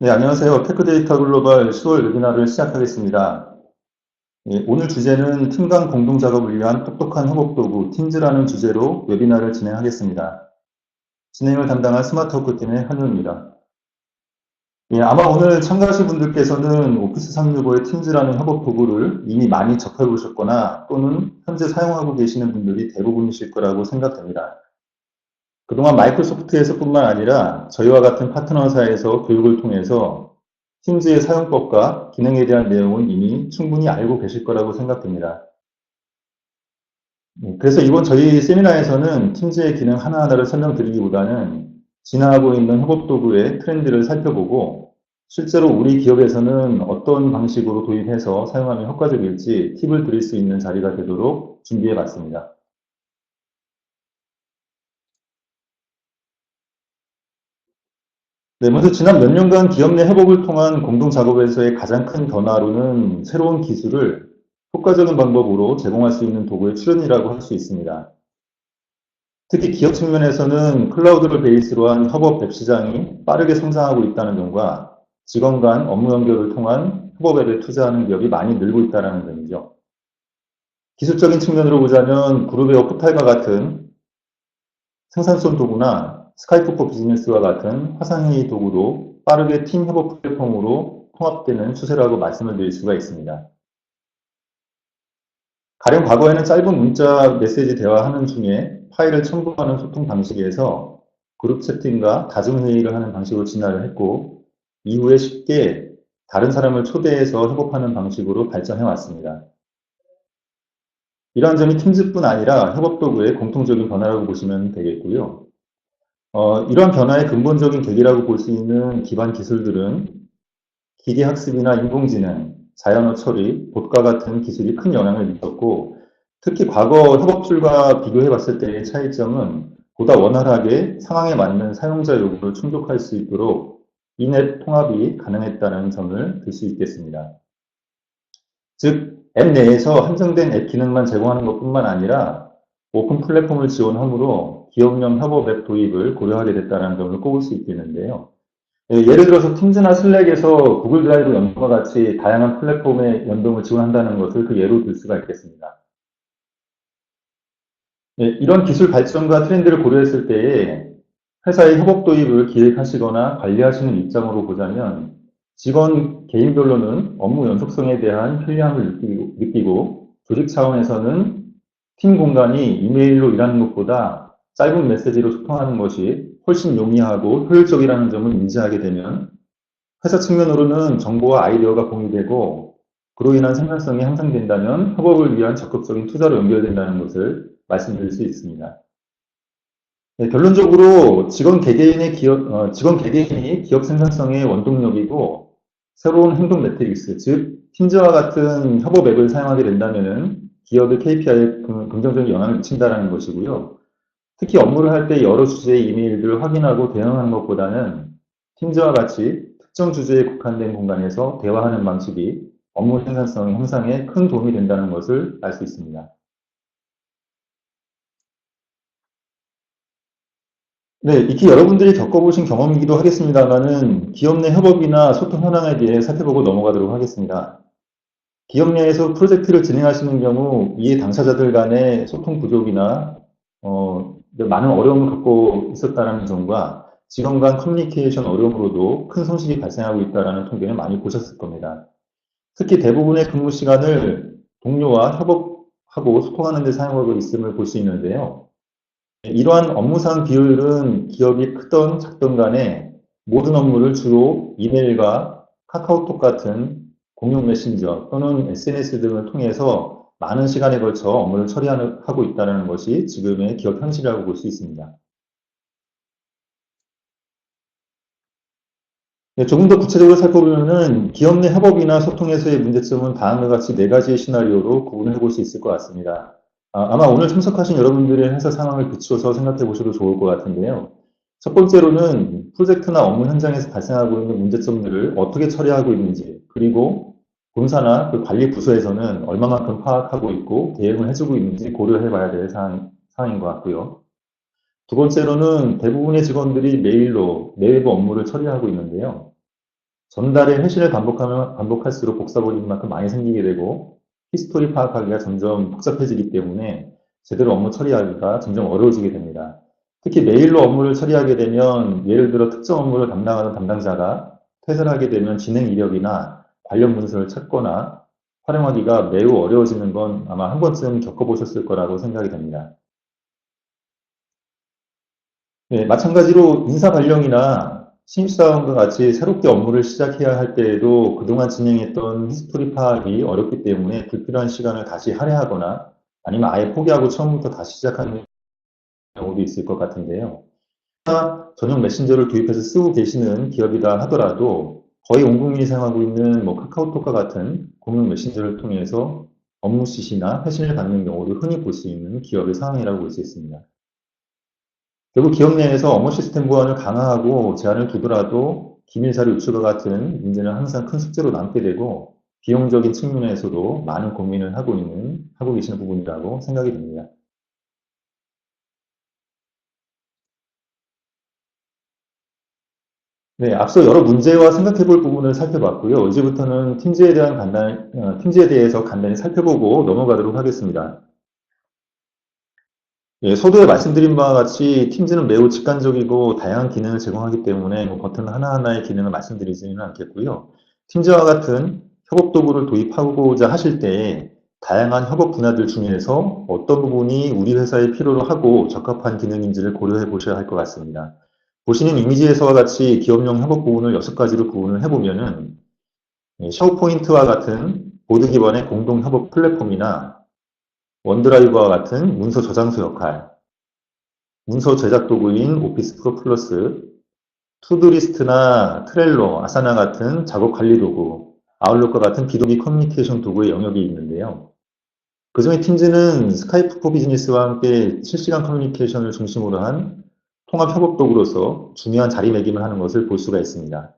네, 안녕하세요. 테크데이터 글로벌 10월 웨비나를 시작하겠습니다. 오늘 주제는 팀 간 공동 작업을 위한 똑똑한 협업 도구 팀즈라는 주제로 웨비나를 진행하겠습니다. 진행을 담당한 스마트워크팀의 한우입니다. 아마 오늘 참가하신 분들께서는 오피스 365의 팀즈라는 협업 도구를 이미 많이 접해보셨거나 또는 현재 사용하고 계시는 분들이 대부분이실 거라고 생각됩니다. 그동안 마이크로소프트에서뿐만 아니라 저희와 같은 파트너사에서 교육을 통해서 팀즈의 사용법과 기능에 대한 내용은 이미 충분히 알고 계실 거라고 생각됩니다. 그래서 이번 저희 세미나에서는 팀즈의 기능 하나하나를 설명드리기보다는 진화하고 있는 협업 도구의 트렌드를 살펴보고 실제로 우리 기업에서는 어떤 방식으로 도입해서 사용하면 효과적일지 팁을 드릴 수 있는 자리가 되도록 준비해 봤습니다. 네, 먼저 지난 몇 년간 기업 내 협업을 통한 공동 작업에서의 가장 큰 변화로는 새로운 기술을 효과적인 방법으로 제공할 수 있는 도구의 출현이라고 할 수 있습니다. 특히 기업 측면에서는 클라우드를 베이스로 한 협업 앱 시장이 빠르게 성장하고 있다는 점과 직원 간 업무 연결을 통한 협업 앱에 투자하는 기업이 많이 늘고 있다는 점이죠. 기술적인 측면으로 보자면 그룹웨어 포탈과 같은 생산성 도구나 스카이프 포 비즈니스와 같은 화상회의 도구도 빠르게 팀 협업 플랫폼으로 통합되는 추세라고 말씀을 드릴 수가 있습니다. 가령 과거에는 짧은 문자 메시지 대화하는 중에 파일을 첨부하는 소통 방식에서 그룹 채팅과 다중회의를 하는 방식으로 진화를 했고, 이후에 쉽게 다른 사람을 초대해서 협업하는 방식으로 발전해 왔습니다. 이러한 점이 팀즈뿐 아니라 협업 도구의 공통적인 변화라고 보시면 되겠고요. 이러한 변화의 근본적인 계기라고 볼 수 있는 기반 기술들은 기계학습이나 인공지능, 자연어 처리, 봇과 같은 기술이 큰 영향을 미쳤고, 특히 과거 협업툴과 비교해 봤을 때의 차이점은 보다 원활하게 상황에 맞는 사용자 요구를 충족할 수 있도록 인앱 통합이 가능했다는 점을 들 수 있겠습니다. 즉, 앱 내에서 한정된 앱 기능만 제공하는 것뿐만 아니라 오픈 플랫폼을 지원하므로 기업용 협업 앱 도입을 고려하게 됐다는 점을 꼽을 수 있겠는데요. 예를 들어서 팀즈나 슬랙에서 구글 드라이브 연동과 같이 다양한 플랫폼의 연동을 지원한다는 것을 그 예로 들 수가 있겠습니다. 이런 기술 발전과 트렌드를 고려했을 때에 회사의 협업 도입을 기획하시거나 관리하시는 입장으로 보자면 직원 개인별로는 업무 연속성에 대한 편리함을 느끼고 조직 차원에서는 팀 공간이 이메일로 일하는 것보다 짧은 메시지로 소통하는 것이 훨씬 용이하고 효율적이라는 점을 인지하게 되면 회사 측면으로는 정보와 아이디어가 공유되고 그로 인한 생산성이 향상된다면 협업을 위한 적극적인 투자로 연결된다는 것을 말씀드릴 수 있습니다. 네, 결론적으로 직원 개개인이 기업 생산성의 원동력이고 새로운 행동 매트릭스, 즉 팀즈와 같은 협업 앱을 사용하게 된다면 기업의 KPI에 긍정적인 영향을 미친다는 것이고요. 특히 업무를 할 때 여러 주제의 이메일들을 확인하고 대응하는 것보다는 팀즈와 같이 특정 주제에 국한된 공간에서 대화하는 방식이 업무 생산성 향상에 큰 도움이 된다는 것을 알 수 있습니다. 네, 익히 여러분들이 겪어보신 경험이기도 하겠습니다만은 기업 내 협업이나 소통 현황에 대해 살펴보고 넘어가도록 하겠습니다. 기업 내에서 프로젝트를 진행하시는 경우 이해 당사자들 간의 소통 부족이나 많은 어려움을 겪고 있었다는 점과 직원 간 커뮤니케이션 어려움으로도 큰 손실이 발생하고 있다는 통계를 많이 보셨을 겁니다. 특히 대부분의 근무 시간을 동료와 협업하고 소통하는 데 사용하고 있음을 볼 수 있는데요. 이러한 업무상 비효율은 기업이 크던 작던 간에 모든 업무를 주로 이메일과 카카오톡 같은 공용 메신저 또는 SNS 등을 통해서 많은 시간에 걸쳐 업무를 처리하고 있다는 것이 지금의 기업 현실이라고 볼 수 있습니다. 네, 조금 더 구체적으로 살펴보면은 기업 내 협업이나 소통에서의 문제점은 다음과 같이 네 가지의 시나리오로 구분해 볼 수 있을 것 같습니다. 아마 오늘 참석하신 여러분들의 회사 상황을 비추어서 생각해 보셔도 좋을 것 같은데요. 첫 번째로는 프로젝트나 업무 현장에서 발생하고 있는 문제점들을 어떻게 처리하고 있는지, 그리고 본사나 그 관리 부서에서는 얼마만큼 파악하고 있고 대응을 해주고 있는지 고려해 봐야 될 사항인 것 같고요. 두 번째로는 대부분의 직원들이 메일로 내외부 업무를 처리하고 있는데요. 전달의 회신을 반복할수록 복사버리는 만큼 많이 생기게 되고 히스토리 파악하기가 점점 복잡해지기 때문에 제대로 업무 처리하기가 점점 어려워지게 됩니다. 특히 메일로 업무를 처리하게 되면 예를 들어 특정 업무를 담당하는 담당자가 퇴사를 하게 되면 진행 이력이나 관련 문서를 찾거나 활용하기가 매우 어려워지는 건 아마 한 번쯤 겪어보셨을 거라고 생각이 됩니다. 네, 마찬가지로 인사 발령이나 신입사원과 같이 새롭게 업무를 시작해야 할 때에도 그동안 진행했던 히스토리 파악이 어렵기 때문에 불필요한 시간을 다시 할애하거나 아니면 아예 포기하고 처음부터 다시 시작하는 경우도 있을 것 같은데요. 전용 메신저를 도입해서 쓰고 계시는 기업이다 하더라도 거의 온 국민이 사용하고 있는 뭐 카카오톡과 같은 공용 메신저를 통해서 업무 지시나 회신을 받는 경우도 흔히 볼 수 있는 기업의 상황이라고 볼 수 있습니다. 결국 기업 내에서 업무 시스템 보안을 강화하고 제한을 두더라도 기밀 자료 유출과 같은 문제는 항상 큰 숙제로 남게 되고 비용적인 측면에서도 많은 고민을 하고 계시는 부분이라고 생각이 됩니다. 네, 앞서 여러 문제와 생각해 볼 부분을 살펴봤고요. 이제부터는 팀즈에 대해서 간단히 살펴보고 넘어가도록 하겠습니다. 예, 서두에 말씀드린 바와 같이 팀즈는 매우 직관적이고 다양한 기능을 제공하기 때문에 뭐 버튼 하나하나의 기능을 말씀드리지는 않겠고요. 팀즈와 같은 협업 도구를 도입하고자 하실 때 다양한 협업 분야들 중에서 어떤 부분이 우리 회사에 필요로 하고 적합한 기능인지를 고려해 보셔야 할 것 같습니다. 보시는 이미지에서와 같이 기업용 협업 부분을 6가지로 구분을 해보면은 샤워포인트와 같은 보드 기반의 공동 협업 플랫폼이나 원드라이브와 같은 문서 저장소 역할, 문서 제작 도구인 오피스 프로 플러스, 투두리스트나 트렐로, 아사나 같은 작업 관리 도구, 아웃룩과 같은 비도기 커뮤니케이션 도구의 영역이 있는데요. 그중에 팀즈는 스카이프 포 비즈니스와 함께 실시간 커뮤니케이션을 중심으로 한 통합 협업 도구로서 중요한 자리매김을 하는 것을 볼 수가 있습니다.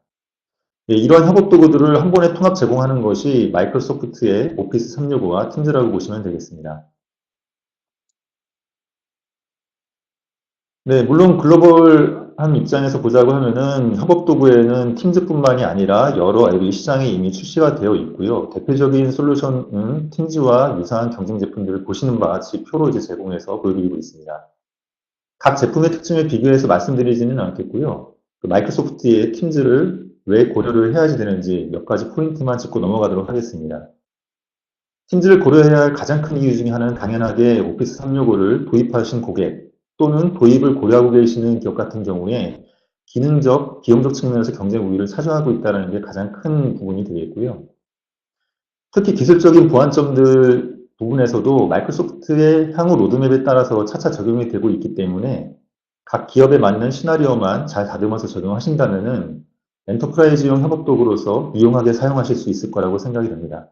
예, 이러한 협업 도구들을 한 번에 통합 제공하는 것이 마이크로소프트의 오피스 365와 팀즈라고 보시면 되겠습니다. 네, 물론 글로벌한 입장에서 보자고 하면은 협업 도구에는 팀즈뿐만이 아니라 여러 앱이 시장에 이미 출시가 되어 있고요. 대표적인 솔루션은 팀즈와 유사한 경쟁 제품들을 보시는 바와 같이 표로 이제 제공해서 보여드리고 있습니다. 각 제품의 특징을 비교해서 말씀드리지는 않겠고요. 그 마이크로소프트의 팀즈를 왜 고려를 해야지 되는지 몇 가지 포인트만 짚고 넘어가도록 하겠습니다. 팀즈를 고려해야 할 가장 큰 이유 중에 하나는 당연하게 오피스 365를 도입하신 고객 또는 도입을 고려하고 계시는 기업 같은 경우에 기능적, 비용적 측면에서 경쟁 우위를 차지하고 있다는 게 가장 큰 부분이 되겠고요. 특히 기술적인 보완점들 부분에서도 마이크로소프트의 향후 로드맵에 따라서 차차 적용이 되고 있기 때문에 각 기업에 맞는 시나리오만 잘 다듬어서 적용하신다면은 엔터프라이즈용 협업 도구로서 유용하게 사용하실 수 있을 거라고 생각이 됩니다.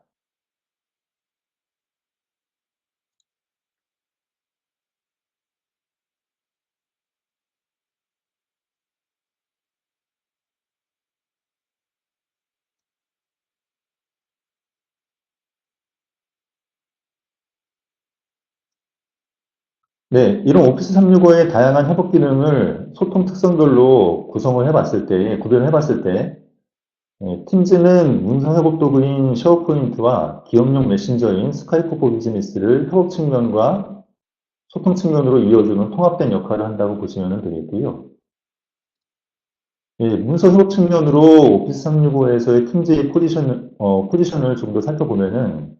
네, 이런 오피스 365의 다양한 협업 기능을 소통 특성별로 구별을 해봤을 때, 팀즈는 문서 협업 도구인 쉐어포인트와 기업용 메신저인 스카이프 포 비즈니스를 협업 측면과 소통 측면으로 이어주는 통합된 역할을 한다고 보시면 되겠고요. 예, 문서 협업 측면으로 오피스 365에서의 팀즈의 포지션을 좀 더 살펴보면은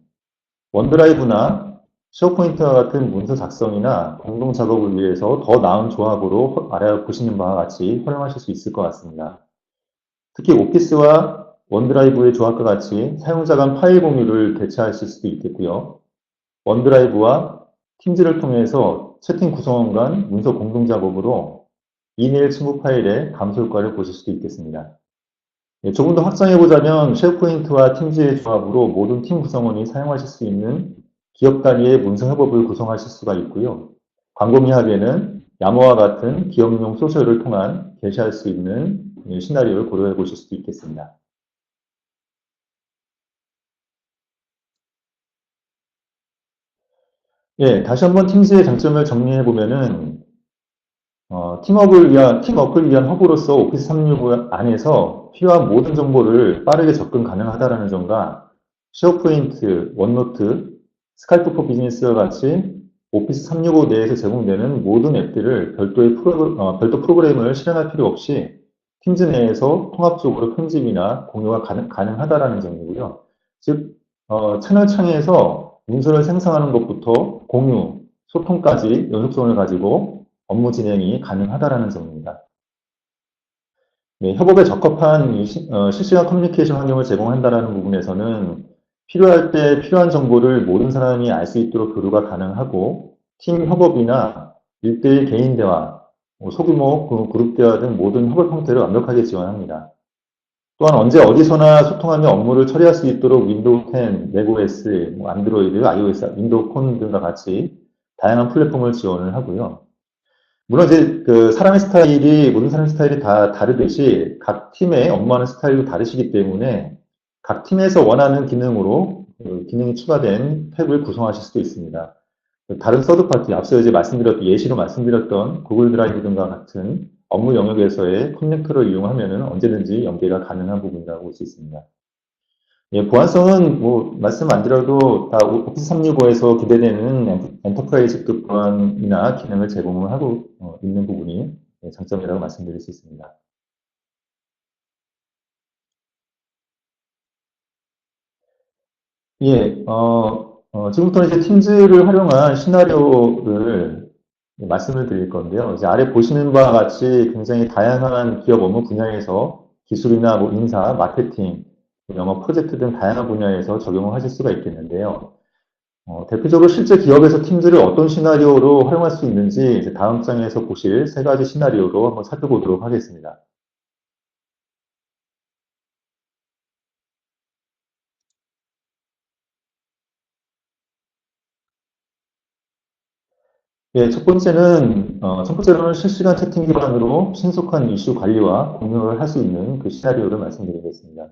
원드라이브나 쉐어포인트와 같은 문서 작성이나 공동 작업을 위해서 더 나은 조합으로 알아보시는 바와 같이 활용하실 수 있을 것 같습니다. 특히 오피스와 원드라이브의 조합과 같이 사용자 간 파일 공유를 대체하실 수도 있겠고요. 원드라이브와 팀즈를 통해서 채팅 구성원 간 문서 공동 작업으로 이메일 첨부 파일의 감소 효과를 보실 수도 있겠습니다. 예, 조금 더 확장해보자면 쉐어포인트와 팀즈의 조합으로 모든 팀 구성원이 사용하실 수 있는 기업 단위의 문서 협업을 구성하실 수가 있고요. 광범위하게는 야모와 같은 기업용 소셜을 통한 게시할 수 있는 시나리오를 고려해 보실 수도 있겠습니다. 다시 한번 팀즈의 장점을 정리해 보면은 팀워크를 위한 허브로서 오피스 365 안에서 필요한 모든 정보를 빠르게 접근 가능하다라는 점과 쉐어포인트, 원노트, 스카이프 포 비즈니스와 같이 오피스 365 내에서 제공되는 모든 앱들을 별도 프로그램을 실행할 필요 없이 팀즈 내에서 통합적으로 편집이나 공유가 가능하다라는 점이고요. 즉, 채널 창에서 문서를 생성하는 것부터 공유, 소통까지 연속성을 가지고 업무 진행이 가능하다라는 점입니다. 네, 협업에 적합한 실시간 커뮤니케이션 환경을 제공한다라는 부분에서는 필요할 때 필요한 정보를 모든 사람이 알 수 있도록 교류가 가능하고 팀 협업이나 1대1 개인 대화, 소규모 그룹 대화 등 모든 협업 형태를 완벽하게 지원합니다. 또한 언제 어디서나 소통하며 업무를 처리할 수 있도록 윈도우 10, 맥OS, 안드로이드, iOS, 윈도우 폰 등과 같이 다양한 플랫폼을 지원을 하고요. 물론 이제 모든 사람의 스타일이 다 다르듯이 각 팀의 업무하는 스타일도 다르시기 때문에 각 팀에서 원하는 기능으로 기능이 추가된 탭을 구성하실 수도 있습니다. 다른 서드파티, 앞서 이제 예시로 말씀드렸던 구글 드라이브 등과 같은 업무 영역에서의 커넥터를 이용하면 언제든지 연계가 가능한 부분이라고 볼 수 있습니다. 예, 보안성은 말씀 안 드려도 다 오피스 365에서 기대되는 엔터프라이즈급 보안이나 기능을 제공을 하고 있는 부분이 장점이라고 말씀드릴 수 있습니다. 예, 지금부터는 이제 팀즈를 활용한 시나리오를 말씀을 드릴 건데요. 이제 아래 보시는 바와 같이 굉장히 다양한 기업 업무 분야에서 기술이나 인사, 마케팅, 영업 프로젝트 등 다양한 분야에서 적용을 하실 수가 있겠는데요. 대표적으로 실제 기업에서 팀즈를 어떤 시나리오로 활용할 수 있는지 이제 다음 장에서 보실 세 가지 시나리오로 한번 살펴보도록 하겠습니다. 예, 첫 번째로는 실시간 채팅 기반으로 신속한 이슈 관리와 공유를 할 수 있는 그 시나리오를 말씀드리겠습니다.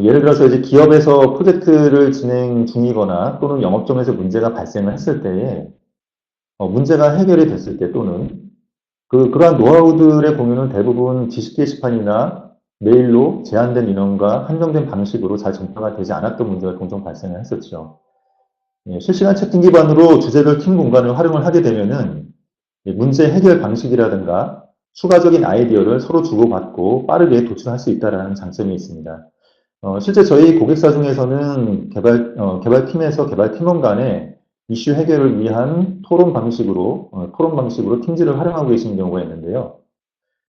예를 들어서 이제 기업에서 프로젝트를 진행 중이거나 또는 영업점에서 문제가 발생을 했을 때에 문제가 해결이 됐을 때 또는 그러한 노하우들의 공유는 대부분 지식 게시판이나 메일로 제한된 인원과 한정된 방식으로 잘 전파가 되지 않았던 문제가 종종 발생을 했었죠. 예, 실시간 채팅 기반으로 주제별 팀 공간을 활용을 하게 되면은 문제 해결 방식이라든가 추가적인 아이디어를 서로 주고받고 빠르게 도출할 수 있다는 장점이 있습니다. 실제 저희 고객사 중에서는 개발팀에서 개발팀원 간에 이슈 해결을 위한 토론 방식으로 팀즈를 활용하고 계시는 경우가 있는데요.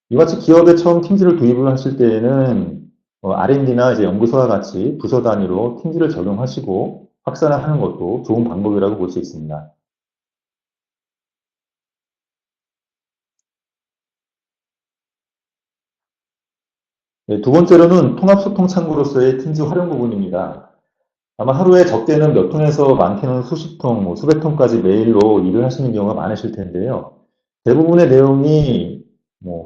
이와 같이 기업에 처음 팀즈를 도입을 하실 때에는 R&D나 이제 연구소와 같이 부서 단위로 팀즈를 적용하시고 확산을 하는 것도 좋은 방법이라고 볼 수 있습니다. 네, 두 번째로는 통합소통 창구로서의 팀즈 활용 부분입니다. 아마 하루에 적게는 몇 통에서 많게는 수십 통, 수백 통까지 메일로 일을 하시는 경우가 많으실 텐데요. 대부분의 내용이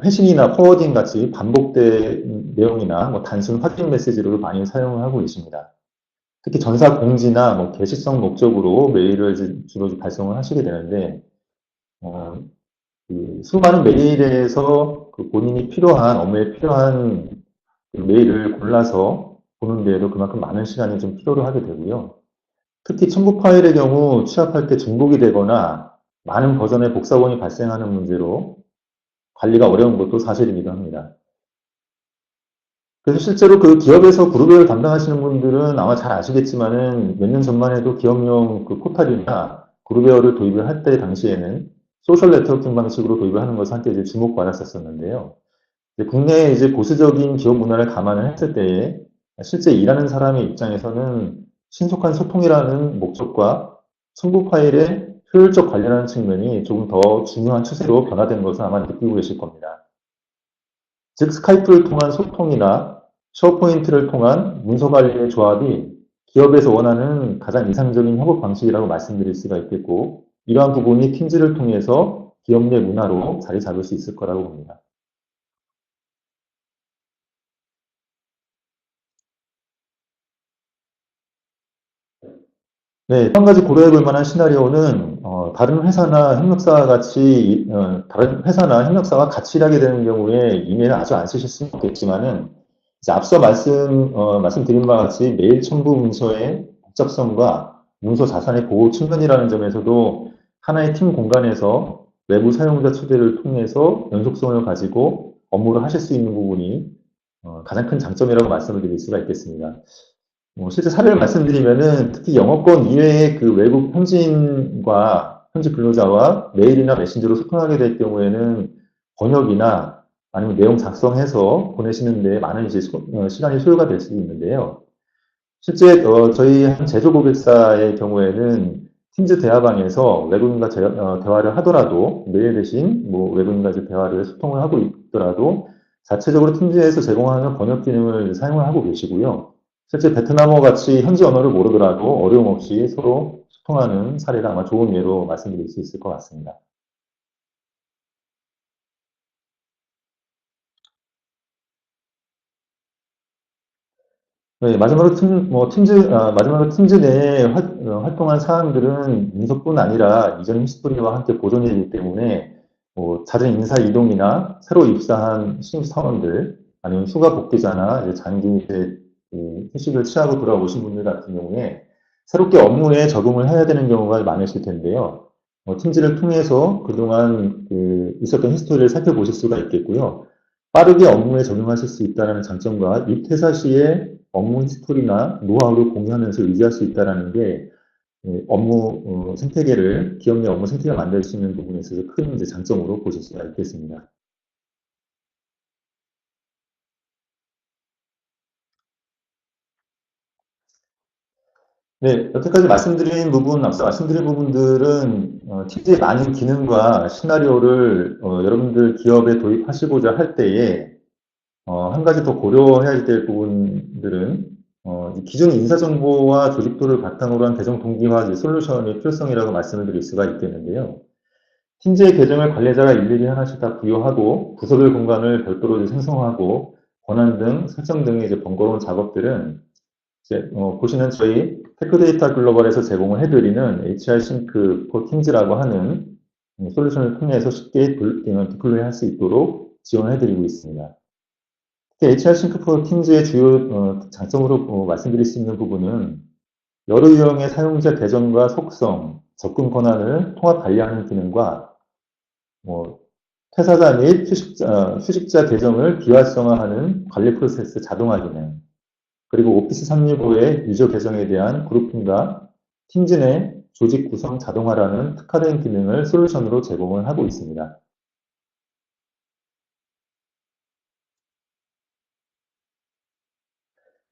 회신이나 포워딩 같이 반복된 내용이나 단순 확인 메시지로 많이 사용을 하고 계십니다. 특히 전사 공지나 게시성 목적으로 메일을 주로 발송을 하시게 되는데, 어, 수많은 메일에서 본인이 필요한, 업무에 필요한 그 메일을 골라서 보는 데에도 그만큼 많은 시간이 좀 필요로 하게 되고요. 특히 첨부 파일의 경우 취합할 때 중복이 되거나 많은 버전의 복사본이 발생하는 문제로 관리가 어려운 것도 사실이기도 합니다. 그래서 실제로 그 기업에서 그룹웨어를 담당하시는 분들은 아마 잘 아시겠지만은 몇 년 전만 해도 기업용 그 포탈이나 그룹웨어를 도입을 할 때 당시에는 소셜 네트워킹 방식으로 도입을 하는 것을 한때 이제 주목받았었는데요. 국내의 이제 보수적인 기업 문화를 감안을 했을 때에 실제 일하는 사람의 입장에서는 신속한 소통이라는 목적과 첨부 파일의 효율적 관리라는 측면이 조금 더 중요한 추세로 변화된 것을 아마 느끼고 계실 겁니다. 즉 스카이프를 통한 소통이나 쉐어포인트를 통한 문서 관리의 조합이 기업에서 원하는 가장 이상적인 협업 방식이라고 말씀드릴 수가 있겠고 이러한 부분이 팀즈를 통해서 기업 내 문화로 자리 잡을 수 있을 거라고 봅니다. 네, 한 가지 고려해 볼 만한 시나리오는 다른 회사나 협력사와 같이 다른 회사나 협력사와 같이 일하게 되는 경우에 이메일을 아주 안 쓰실 수는 없겠지만은 이제 앞서 말씀드린 바와 같이 메일 첨부 문서의 복잡성과 문서 자산의 보호 측면이라는 점에서도 하나의 팀 공간에서 외부 사용자 초대를 통해서 연속성을 가지고 업무를 하실 수 있는 부분이 가장 큰 장점이라고 말씀을 드릴 수가 있겠습니다. 실제 사례를 말씀드리면은 특히 영어권 이외의 그 외국 현지인과 현지 근로자와 메일이나 메신저로 소통하게 될 경우에는 번역이나 아니면 내용 작성해서 보내시는 데 많은 이제 시간이 소요가 될 수도 있는데요. 실제 저희 한 제조 고객사의 경우에는 팀즈 대화방에서 외국인과 대화를 하더라도 메일 대신 뭐 외국인과 이제 대화를 소통을 하고 있더라도 자체적으로 팀즈에서 제공하는 번역 기능을 사용을 하고 계시고요. 실제 베트남어 같이 현지 언어를 모르더라도 어려움 없이 서로 소통하는 사례가 아마 좋은 예로 말씀드릴 수 있을 것 같습니다. 네, 마지막으로 팀즈 내에 활동한 사람들은 인석뿐 아니라 이전 히스토리와 함께 보존이기 때문에 잦은 인사 이동이나 새로 입사한 신입 사원들 아니면 휴가 복귀자나 이제 장기 이제 휴식을 취하고 돌아오신 분들 같은 경우에 새롭게 업무에 적응을 해야 되는 경우가 많으실 텐데요. 팀즈를 통해서 그동안 있었던 히스토리를 살펴보실 수가 있겠고요. 빠르게 업무에 적용하실 수 있다는 장점과 이 퇴사 시에 업무 히스토리나 노하우를 공유하면서 유지할 수 있다는 게 업무 생태계를 기업 내 업무 생태계를 만들 수 있는 부분에 있어서 큰 이제 장점으로 보실 수가 있겠습니다. 네, 여태까지 앞서 말씀드린 부분들은 TD의 많은 기능과 시나리오를 여러분들 기업에 도입하시고자 할 때에 한 가지 더 고려해야 될 부분들은 이 기존 인사정보와 조직도를 바탕으로 한 대정 동기화 이제 솔루션의 필요성이라고 말씀을 드릴 수가 있겠는데요. 팀즈의 계정을 관리자가 일일이 하나씩 다 부여하고 부서별 공간을 별도로 이제 생성하고 권한 등 설정 등의 이제 번거로운 작업들은 이제 보시는 저희 테크데이터 글로벌에서 제공을 해드리는 HR 싱크 포 팀즈라고 하는 솔루션을 통해서 쉽게 디플로이 할 수 있도록 지원해드리고 있습니다. HR 싱크포 팀즈의 주요 장점으로 말씀드릴 수 있는 부분은 여러 유형의 사용자 계정과 속성, 접근 권한을 통합 관리하는 기능과 뭐, 퇴사자 및 휴직자 계정을 비활성화하는 관리 프로세스 자동화 기능, 그리고 오피스 365의 유저 계정에 대한 그룹핑과 팀즈 내 조직 구성 자동화라는 특화된 기능을 솔루션으로 제공을 하고 있습니다.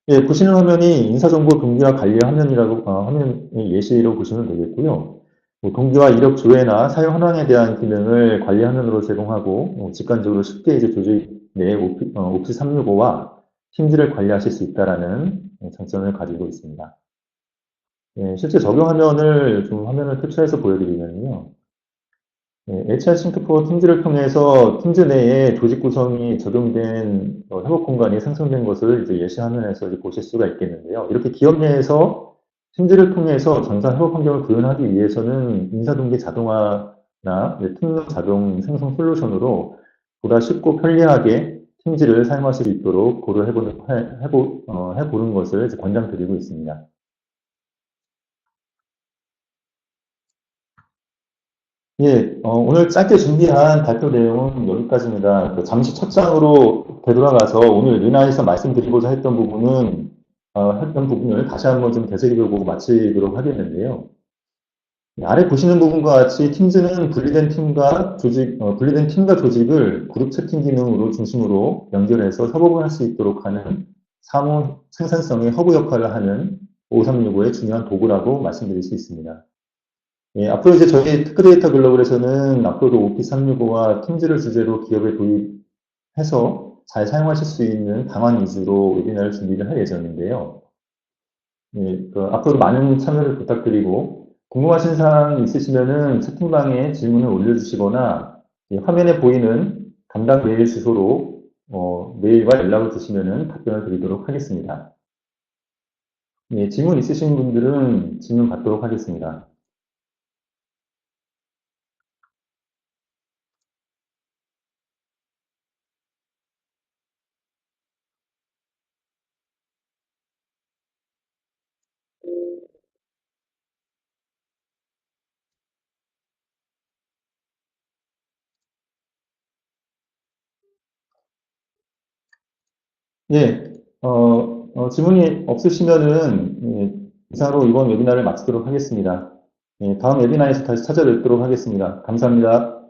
예, 보시는 화면이 인사정보 동기화 관리 화면의 예시로 보시면 되겠고요. 동기화 이력 조회나 사용 현황에 대한 기능을 관리 화면으로 제공하고 직관적으로 쉽게 이제 조직 내 오피스 365와 팀즈를 관리하실 수 있다라는 장점을 가지고 있습니다. 예, 실제 적용 화면을 좀 화면을 캡처해서 보여드리면요. 네, HR 싱크포 팀즈를 통해서 팀즈 내에 조직 구성이 적용된 협업 공간이 생성된 것을 이제 예시 화면에서 이제 보실 수가 있겠는데요. 이렇게 기업 내에서 팀즈를 통해서 전산 협업 환경을 구현하기 위해서는 인사동기 자동화나 팀명 자동 생성 솔루션으로 보다 쉽고 편리하게 팀즈를 사용하실 수 있도록 해보는 것을 이제 권장드리고 있습니다. 예, 오늘 짧게 준비한 발표 내용은 여기까지입니다. 잠시 첫 장으로 되돌아가서 오늘 르나에서 말씀드리고자 했던 부분을 다시 한번 좀 되새겨보고 마치도록 하겠는데요. 아래 보시는 부분과 같이 팀즈는 분리된 팀과 조직을 그룹 채팅 기능으로 중심으로 연결해서 협업을 할 수 있도록 하는 사무 생산성의 허브 역할을 하는 5365의 중요한 도구라고 말씀드릴 수 있습니다. 예, 앞으로 이제 저희 테크데이터 글로벌에서는 앞으로도 오피스 365와 팀즈를 주제로 기업에 도입해서 잘 사용하실 수 있는 방안 위주로 웨비나를 준비를 할 예정인데요. 예, 앞으로 많은 참여를 부탁드리고 궁금하신 사항 있으시면은 채팅방에 질문을 올려주시거나 화면에 보이는 담당 메일 주소로 메일과 연락을 주시면은 답변을 드리도록 하겠습니다. 예, 질문 있으신 분들은 질문 받도록 하겠습니다. 예, 질문이 없으시면은, 예, 이상으로 이번 웨비나를 마치도록 하겠습니다. 예, 다음 웨비나에서 다시 찾아뵙도록 하겠습니다. 감사합니다.